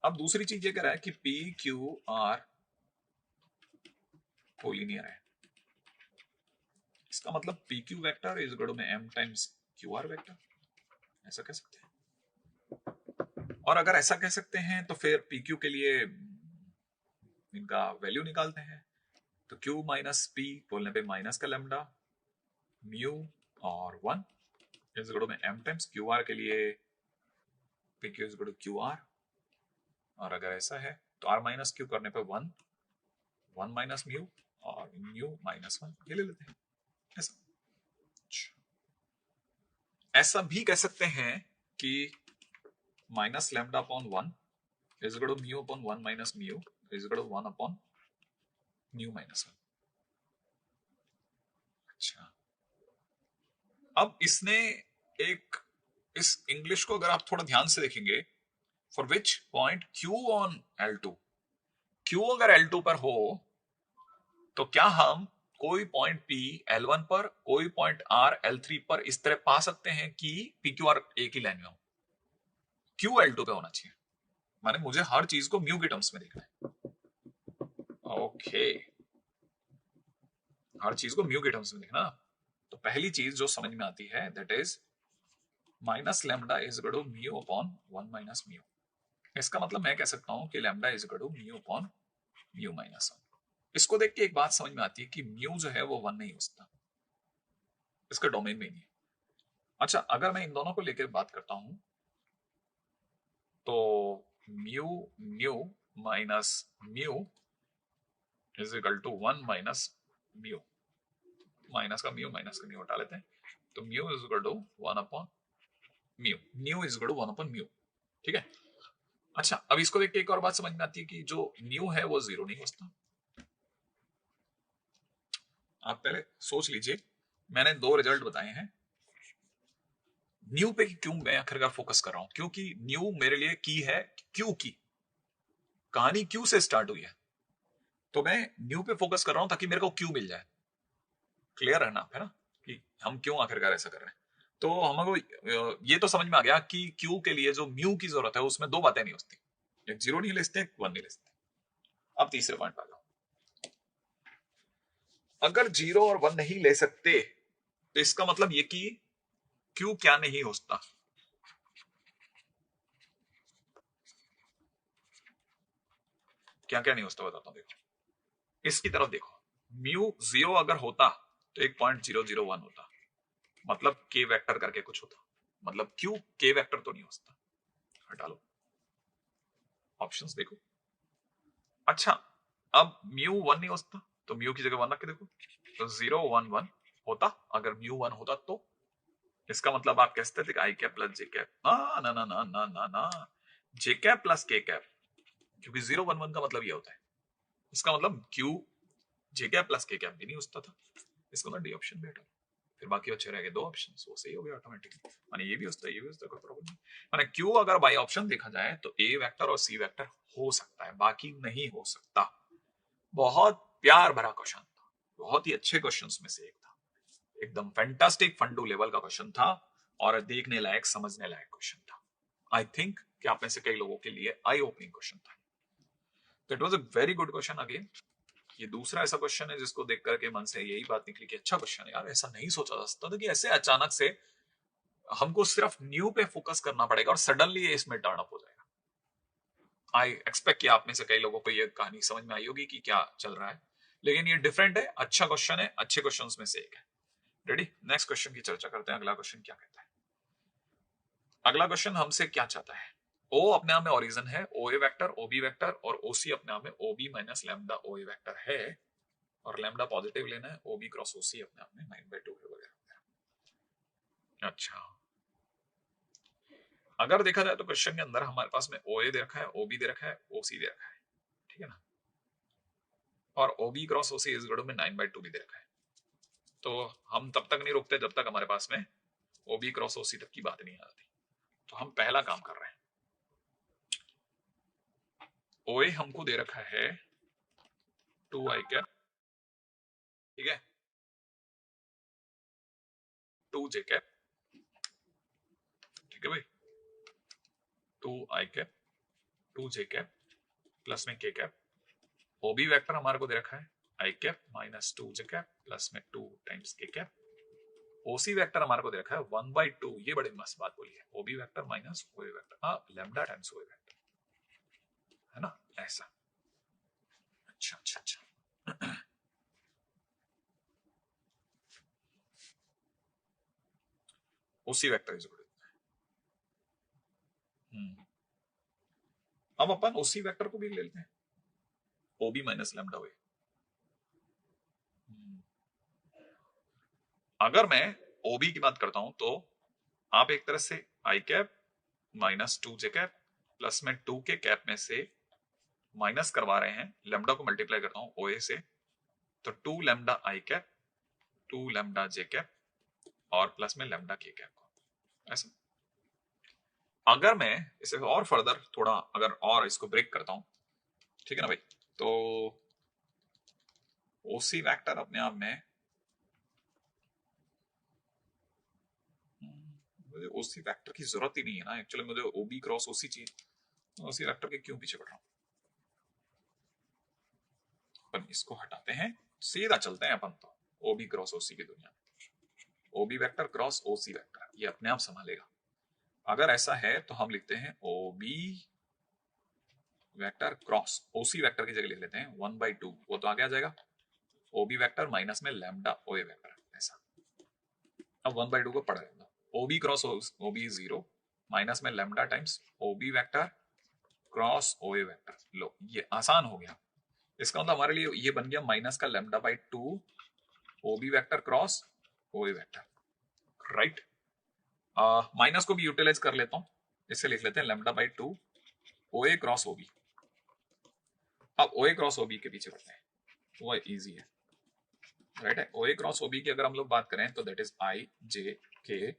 अब दूसरी चीज ये कह रहा है कि पी क्यू आर कोलिनियर है। इसका मतलब P Q vector is equal to में M times Q R vector, ऐसा कह सकते हैं। और अगर ऐसा कह सकते हैं तो फिर पी क्यू के लिए इनका वैल्यू निकालते हैं। तो क्यू माइनस पी बोलने पे माइनस का लेमडा म्यू और 1 इज इक्वल टू में एम टाइम्स क्यू आर के लिए P Q is equal to Q R. और अगर ऐसा है तो आर माइनस क्यू करने पे 1 माइनस म्यू और म्यू माइनस 1 ये ले लेते हैं। ऐसा ऐसा भी कह सकते हैं कि minus lambda upon 1 is equal to mu upon 1 minus mu is equal to 1 upon mu minus 1। अच्छा, अब इसने एक इस इंग्लिश को अगर आप थोड़ा ध्यान से देखेंगे, for which point Q on L2, Q अगर L2 पर हो तो क्या हम कोई पॉइंट P L1 पर, कोई पॉइंट R L3 पर इस तरह पा सकते हैं कि PQR एक ही लाइन में हो? Q L2 पे होना चाहिए, माने मुझे हर चीज को म्यू के टर्म्स में देखना है। ओके, हर चीज को म्यू के टर्म्स में देखना। तो पहली चीज जो समझ में आती है that is minus lambda is equal to mu upon 1 minus mu. इसका मतलब मैं कह सकता हूं कि lambda is equal to mu upon mu minus 1। इसको देख के एक बात समझ में आती है कि म्यू जो है वो 1 नहीं हो सकता, इसका डोमेन में नहीं है। अच्छा, अगर मैं इन दोनों को लेकर बात करता हूं तो mu mu minus mu is equal to 1 minus mu. Minus का म्यू हटा लेते हैं, तो mu is equal to 1 upon mu, mu is equal to 1 upon mu. ठीक है। अच्छा, अब इसको देख के एक और बात समझ में आती है कि जो म्यू है वो 0 नहीं हो सकता। आप पहले सोच लीजिए, मैंने दो रिजल्ट बताए हैं। न्यू पे क्यों मैं आखिरकार फोकस कर रहा हूं? क्योंकि न्यू मेरे लिए की है, क्यू की कहानी क्यू से स्टार्ट हुई है, तो मैं न्यू पे फोकस कर रहा हूं ताकि मेरे को क्यू मिल जाए। क्लियर है ना, है ना, कि हम क्यों आखिरकार ऐसा कर रहे हैं। तो हमको ये तो समझ में आ गया कि क्यू के लिए जो म्यू की जरूरत है उसमें दो बातें नहीं होती, एक 0 नहीं ले सकते, एक 1 नहीं ले सकते। अब तीसरे पॉइंट पर आ जाओ। अगर 0 और 1 नहीं ले सकते तो इसका मतलब ये कि क्यू क्या नहीं हो सकता? क्या क्या नहीं हो सकता बताता हूं, देखो इसकी तरफ देखो। म्यू 0 अगर होता तो 1.001 होता, मतलब के वेक्टर करके कुछ होता, मतलब क्यू के वेक्टर तो नहीं हो सकता। हटा लो, ऑप्शंस देखो। अच्छा, अब म्यू 1 नहीं हो सकता तो म्यू की जगह 1 रख के देखो, तो 0 1 1 होता। अगर म्यू 1 होता तो इसका मतलब आप कह सकते थे आई कैप प्लस जे कैप। ना ना ना ना ना ना ना, जे कैप प्लस के कैप, क्योंकि 0 1 1 का मतलब ये होता है। इसका मतलब क्यू जे कैप प्लस के कैप भी नहीं हो सकता था। इसको ना डी ऑप्शन बेटर, फिर बाकी अच्छे रह गए दो ऑप्शन, वो सही हो गया ऑटोमेटिकली। माने ये भी होता है, ये भी होता है, कोई प्रॉब्लम नहीं। माने क्यू अगर बाई ऑप्शन देखा जाए तो ए वेक्टर और सी वेक्टर हो सकता है, बाकी नहीं हो सकता। बहुत प्यार भरा क्वेश्चन था, बहुत ही अच्छे क्वेश्चंस में से एक था, एकदम फैंटास्टिक फंडू लेवल का क्वेश्चन था और देखने लायक समझने लायक क्वेश्चन था। आई थिंक कि आप में से कई लोगों के लिए आई ओपनिंग क्वेश्चन था। तो it was a very good question again. ये दूसरा ऐसा क्वेश्चन है जिसको देख करके मन से यही बात निकली कि अच्छा क्वेश्चन है यार, ऐसा नहीं सोचा जा सकता था कि ऐसे अचानक से हमको सिर्फ न्यू पे फोकस करना पड़ेगा और सडनली ये इसमें टर्न अप हो जाएगा। आई एक्सपेक्ट कि आप में से कई लोगों को ये कहानी समझ में आई होगी कि क्या चल रहा है, लेकिन ये डिफरेंट है, अच्छा क्वेश्चन है, अच्छे क्वेश्चंस में से एक है। रेडी, नेक्स्ट क्वेश्चन की चर्चा करते हैं। अगला क्वेश्चन क्या कहता है? अगला क्वेश्चन हमसे क्या चाहता है? ओ अपने आप में ओरिजिन है, ओ ए वेक्टर, ओ बी वेक्टर, और ओ सी अपने आप में ओ बी माइनस लैम्डा ओ ए वेक्टर है, और लैम्डा पॉजिटिव लेना है, ओ बी क्रॉस ओ सी अपने आप में 9/2 है वगैरह। अच्छा, अगर देखा जाए तो क्वेश्चन के अंदर हमारे पास में ओ ए दे रखा है, ओ बी दे रखा है, ओ सी दे रखा है, ठीक है ना, और O B cross O C is equal to में 9/2 भी दे रखा है। तो हम तब तक नहीं रुकते जब तक हमारे पास में ओ बी क्रॉस ओ सी तक की बात नहीं आती। तो हम पहला काम कर रहे हैं, ओ ए हमको दे रखा है 2i कैप, ठीक है, 2j कैप, ठीक है भाई, 2i cap two J cap plus में के कैप, ओबी वेक्टर हमारे को दे रखा है आई cap minus two J cap plus में टू टाइम्स के कैप, ओसी वेक्टर हमारे को दे रखा है 1/2, ये बड़ी मस्त बात बोली है, ओबी वेक्टर माइनस ओए वेक्टर, हाँ लैम्डा टाइम्स ओए वेक्टर, है ना ऐसा। अच्छा अच्छा अच्छा ओसी वेक्टर इज गुड। अब अपन ओसी वेक्टर को भी ले लेते हैं, ओबी माइनस लैम्डा ओए। अगर मैं ओबी की बात करता हूं तो आप एक तरह से आई cap minus two J cap plus में टू के कैप में से माइनस करवा रहे हैं, लैम्डा को मल्टीप्लाई करता हूं ओए से, तो two lambda I cap two lambda J cap और प्लस में लैम्डा के कैप को ऐसा। अगर मैं इसे और फर्दर थोड़ा अगर और इसको ब्रेक करता हूं, ठीक है ना भाई, तो ओसी वेक्टर अपने आप में मुझे ओसी वेक्टर की जरूरत ही नहीं है ना, एक्चुअली मुझे ओबी क्रॉस ओसी चाहिए, ओसी वेक्टर के क्यों पीछे पड़ रहा हूं। अपन इसको हटाते हैं, सीधा चलते हैं अपन तो ओबी क्रॉस ओसी की दुनिया में, ओबी वेक्टर क्रॉस ओसी वेक्टर ये अपने आप संभालेगा। अगर ऐसा है तो हम लिखते हैं ओबी वेक्टर क्रॉस ओसी वेक्टर की जगह लिख लेते हैं 1/2, वो तो आगे आ जाएगा ओबी वेक्टर माइनस में लैम्डा ओए वेक्टर ऐसा। अब 1/2 को पढ़ रहे हैं, ओबी क्रॉस ओबी 0 माइनस में लैम्डा टाइम्स ओबी वेक्टर क्रॉस ओए वेक्टर, लो ये आसान हो गया। इसका मतलब हमारे लिए ये बन गया माइनस का lambda by two OB vector cross OA vector, right. Minus को भी यूटिलाइज कर लेता हूं, इसे लिख लेते हैं लैम्डा बाई टू ओए क्रॉस ओबी। अब ओए क्रॉस ओबी के पीछे बढ़ते हैं, वो इजी है, राइट है। ओए क्रॉस ओबी की अगर हम लोग बात करें तो दैट इज आई जे के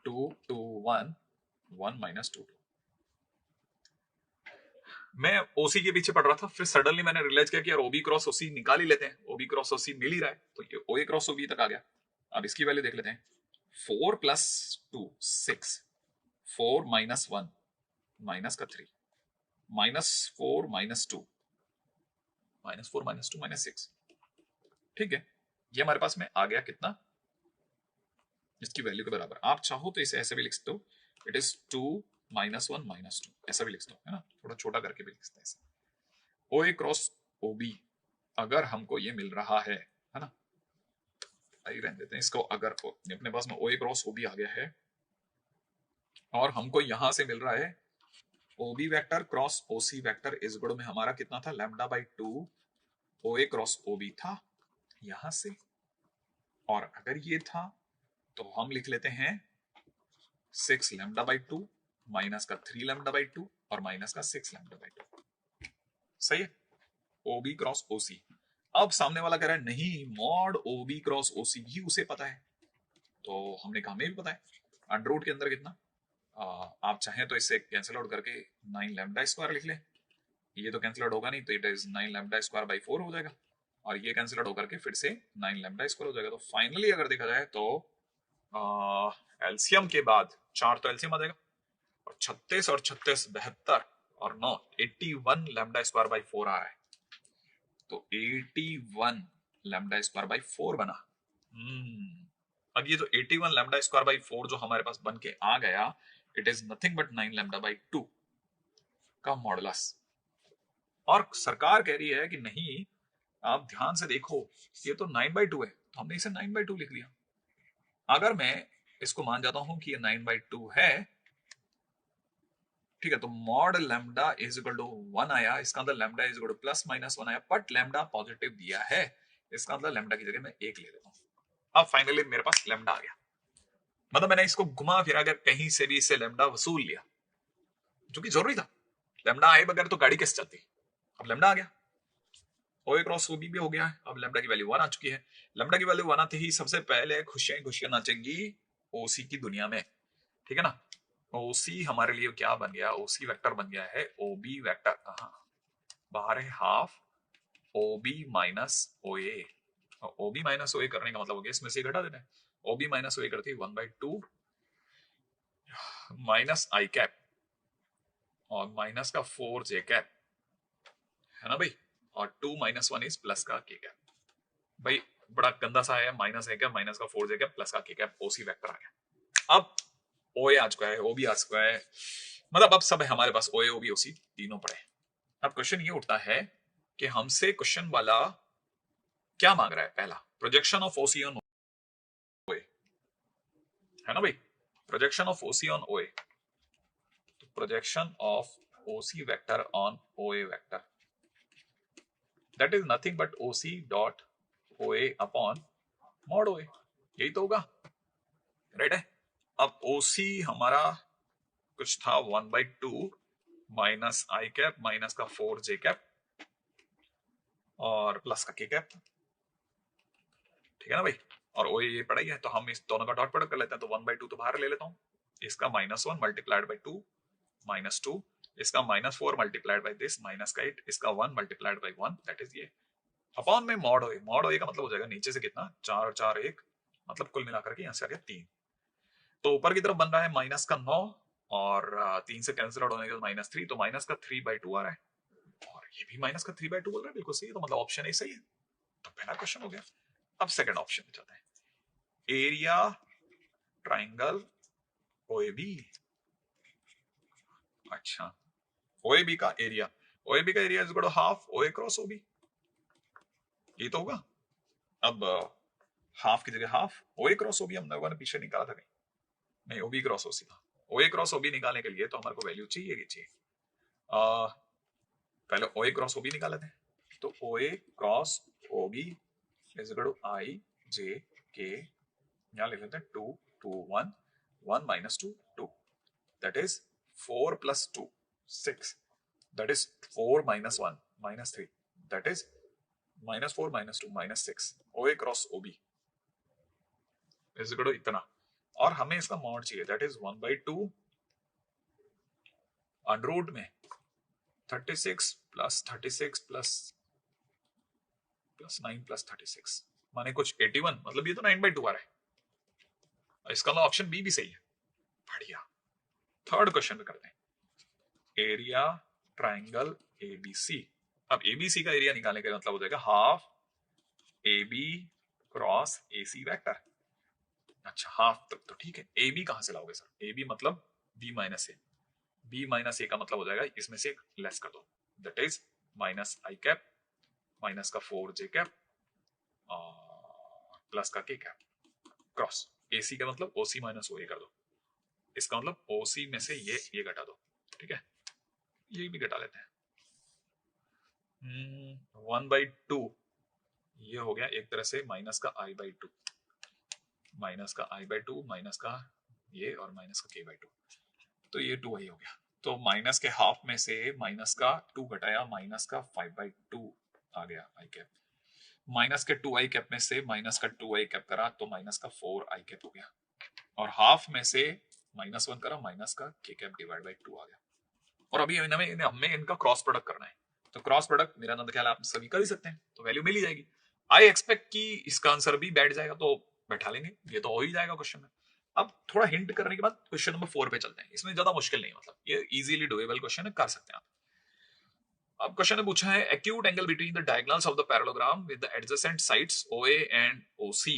2 2 1 1 माइनस 2 2। मैं ओसी के पीछे पड़ रहा था, फिर सडनली मैंने रियलाइज किया कि यार ओबी क्रॉस ओसी निकाल ही लेते हैं, ओबी क्रॉस ओसी मिल ही रहा है, तो ये ओए क्रॉस ओबी तक आ गया। अब इसकी वैल्यू देख लेते हैं, 4 प्लस 2 6, 4 माइनस 1 माइनस का 3 minus 4 minus 2 minus 4 minus 2 minus 6, ठीक है। ये हमारे पास में आ गया कितना, इसकी वैल्यू के बराबर। आप चाहो तो इसे ऐसे भी लिख सकते हो, इट इज 2 माइनस 1 माइनस 2, ऐसा भी लिख सकते हो, है ना, थोड़ा छोटा करके भी लिख सकते हैं। ओए क्रॉस ओबी अगर हमको ये मिल रहा है ना, आइए रहने देते हैं इसको। अगर अपने पास में ओए क्रॉस ओबी आ गया है और हमको यहां से मिल रहा है ओबी वेक्टर क्रॉस ओसी वेक्टर इस गुण में हमारा कितना था, लैम्डा बाई टू ओए क्रॉस ओबी था यहां से, और अगर ये था तो हम लिख लेते हैं 6 लैम्डा बाई टू माइनस का 3 लैम्डा बाई टू और माइनस का 6 लैम्डा बाई टू, सही है। ओबी क्रॉस ओसी। अब सामने वाला कह रहा है नहीं मॉड ओबी क्रॉस ओसी भी उसे पता है, तो हमने कहा हमें भी पता है। अंडर रूट के अंदर कितना, आप चाहें तो इसे कैंसिल आउट करके 9 लैम्डा स्क्वायर लिख ले, ये तो कैंसिल आउट होगा नहीं, तो it is 9 lambda square by 4 हो जाएगा, और ये कैंसिल आउट होकर के फिर से 9 लैम्डा स्क्वायर हो जाएगा। तो फाइनली अगर देखा जाए तो एलसीएम के बाद 4 तो एलसीएम आ जाएगा, और 36 और 36 72 और 9 81 लैम्डा स्क्वायर बाई 4 आ रहा है, तो 81 लैम्डा स्क्वायर बाई 4 बना। अब ये जो 81 लैम्डा स्क्वायर बाई 4 जो हमारे पास बन के आ गया, it is nothing but 9 lambda by 2 का मॉडुलस। और सरकार कह रही है कि नहीं आप ध्यान से देखो ये तो 9/2 है, तो हमने इसे 9/2 लिख लिया। अगर मैं इसको मान जाता हूं कि ये 9/2 है, ठीक है, तो mod lambda is equal to 1 आया, इसका मतलब lambda is equal to plus minus 1 आया, बट लैम्डा पॉजिटिव दिया है, इसका मतलब लैम्डा की जगह मैं 1 ले लेता हूं। अब फाइनली मेरे पास लैम्डा आ गया, मतलब मैंने इसको घुमा फिरा कर कहीं से भी इससे लैम्डा वसूल लिया, जो कि जरूरी था। लैम्डा आए बगैर तो गाड़ी कैसे चलती, अब लैम्डा आ गया, ओए क्रॉस ओबी भी हो गया है, अब लैम्डा की वैल्यू 1 आ चुकी है। लैम्डा की वैल्यू 1 आते ही सबसे पहले खुशियां खुशियां नाचेंगी ओसी की दुनिया में, ठीक है ना। ओसी हमारे लिए क्या बन गया, ओसी वेक्टर बन गया है ओबी वेक्टर, कहां बाहर है, हाफ ओबी माइनस ओए। ओबी माइनस ओए करने का मतलब हो गया इसमें से घटा देना है, ओबी माइनस ओए करती है 1/2 माइनस आई कैप और माइनस का 4j कैप है ना भाई, और 2 - 1 इज प्लस का k कैप। भाई बड़ा गंदा सा है, माइनस है क्या, माइनस का 4j कैप प्लस का k कैप, ओसी वेक्टर आ गया। अब ओए आ चुका है, ओ भी आ चुका है, मतलब अब सब है हमारे पास, ओए ओ भी ओसी तीनों पड़े। अब क्वेश्चन ये उठता है कि हमसे क्वेश्चन वाला क्या मांग रहा है, पहला प्रोजेक्शन ऑफ ओसी ऑन ओए, है ना भाई, projection of OC on OA, तो projection of OC vector on OA vector, that is nothing but OC dot OA upon mod OA, यही तो होगा, राइट है। अब ओसी हमारा कुछ था 1/2 माइनस आई कैप माइनस का 4j कैप और प्लस का k कैप, ठीक है ना भाई, और ओ ये पड़ा ही है, तो हम इस दोनों का डॉट प्रोडक्ट कर लेते हैं, तो 1/2 तो बाहर ले लेता हूँ, इसका -1 मल्टीप्लाइड बाई 2 -2, इसका -4 मल्टीप्लाइड बाई दिस -8, इसका 1 मल्टीप्लाइड बाई 1, दैट इज ये, अपॉन में मॉड ओए, मॉड ओए का मतलब हो जाएगा नीचे से कितना 4 और 4 1, मतलब कुल मिलाकर के यहाँ से आ गया 3, तो ऊपर की तरफ बन रहा है माइनस का 9 और 3 से कैंसिल आउट होने के बाद -3, तो माइनस का 3/2 आ रहा है, और ये भी माइनस का 3/2 बोल रहा है, बिल्कुल सही है, तो मतलब ऑप्शन ए सही है, तो पहला क्वेश्चन हो गया। अब सेकंड ऑप्शन में जाते हैं, एरिया ट्राइंगल ओएबी, अच्छा ओएबी का एरिया, ओएबी का area is equal to half OA cross OB, ये तो होगा। अब हाफ की जगह हाफ ओए क्रॉस ओबी हम लोगों ने पीछे निकाला था कहीं, नहीं ओबी क्रॉस ओसी था, ओए क्रॉस ओबी निकालने के लिए तो हमारे को वैल्यू चाहिए, पहले ओए क्रॉस ओबी निकाल लेते हैं, तो OA cross OB is equal to I J K, यहाँ लिख लेते हैं 2 2 1 1 - 2 2, that is 4 plus 2 6, that is 4 - 1 -3, that is -4 -2 -6, OA cross OB is equal to इतना, और हमें इसका मॉड चाहिए, that is 1/2 अंडर रूट में 36 प्लस 36 प्लस 9 प्लस 36 माने कुछ 81, मतलब ये तो 9/2 आ रहा है, इसका ऑप्शन बी भी सही है, बढ़िया। थर्ड क्वेश्चन पे करते हैं, एरिया ट्राइंगल एबीसी, अब एबीसी का एरिया निकालने का मतलब हो जाएगा half AB cross AC vector, अच्छा हाफ तक तो ठीक है, AB कहां से लाओगे सर, AB मतलब B माइनस ए, B माइनस ए का मतलब हो जाएगा इसमें से लेस कर दो, that is minus I cap minus का 4j कैप और प्लस का k कैप क्रॉस AC का मतलब OC माइनस OA कर दो, इसका मतलब OC में से ये घटा दो, ठीक है, ये भी घटा लेते हैं, 1/2 ये हो गया एक तरह से माइनस का I/2, माइनस का I/2 माइनस का ये और माइनस का k/2, तो ये 2 ही हो गया, तो माइनस के हाफ में से माइनस का 2 घटाया, माइनस का 5/2 आ गया आई कैप, माइनस के 2 आई कैप में से माइनस का 2 आई कैप करा तो माइनस का 4 आई कैप हो गया, और हाफ में से -1 करा, माइनस का k कैप डिवाइड बाई 2 आ गया, और अभी हमें इनका क्रॉस प्रोडक्ट करना है, तो क्रॉस प्रोडक्ट मेरा नंद ख्याल आप सभी कर ही सकते हैं, तो वैल्यू मिल ही जाएगी। आई एक्सपेक्ट कि इसका आंसर भी बैठ जाएगा, तो बैठा लेंगे, ये तो हो ही जाएगा क्वेश्चन में। अब थोड़ा हिंट करने के बाद क्वेश्चन नंबर 4 पे चलते हैं, इसमें ज्यादा मुश्किल नहीं, मतलब ये इजीली डुएबल क्वेश्चन है, कर सकते हैं आप। अब क्वेश्चन ने पूछा है acute angle between the diagonals of the parallelogram with the adjacent sides OA and OC,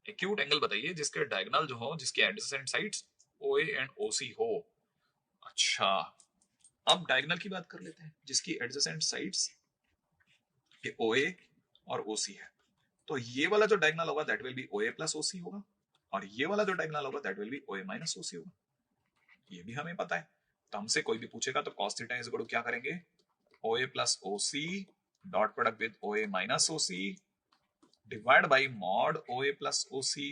acute angle बताइए जिसके डायगोनल जो हो, जिसके adjacent sides OA and OC हो, अच्छा अब डायगोनल की बात कर लेते हैं, जिसकी एडजेसेंट साइड्स ये OA और OC है, तो ये वाला जो डायगोनल होगा that will be OA plus OC होगा, और ये वाला जो डायगोनल होगा that will be OA minus OC होगा, ये भी हमें पता है, तो हमसे कोई भी पूछेगा तो cos theta is equal to क्या करेंगे, OA plus OC dot product with OA minus OC divide by mod OA plus OC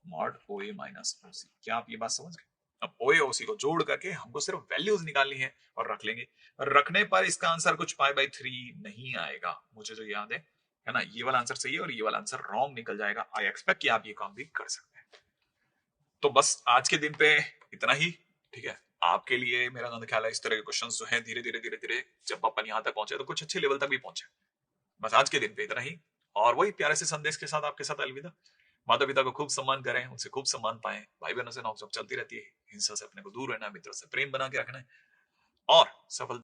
mod OA minus OC, क्या आप ये बात समझ गए। अब OA OC को जोड़ करके हमको सिर्फ वैल्यूज निकालनी है और रख लेंगे, रखने पर इसका आंसर कुछ π/3 नहीं आएगा, मुझे जो याद है ना, ये वाला आंसर सही है और ये वाला आंसर रॉन्ग निकल जाएगा। आई एक्सपेक्ट कि आप ये काम भी कर सकते हैं। तो बस आज के दिन पे इतना ही, ठीक है। आपके लिए मेरा ख्याल है इस तरह के क्वेश्चंस जो है धीरे धीरे जब अपन यहाँ तक पहुंचे तो कुछ अच्छे लेवल तक भी पहुंचे। बस आज के दिन पे इतना ही, और वही प्यारे से संदेश के साथ आपके साथ अलविदा। माता पिता को खूब सम्मान करें, उनसे खूब सम्मान पाएं, भाई बहनों से नौकझोंक चलती रहती है, हिंसा से अपने को दूर रहना, मित्रों से प्रेम बना के रखना है। और सफलता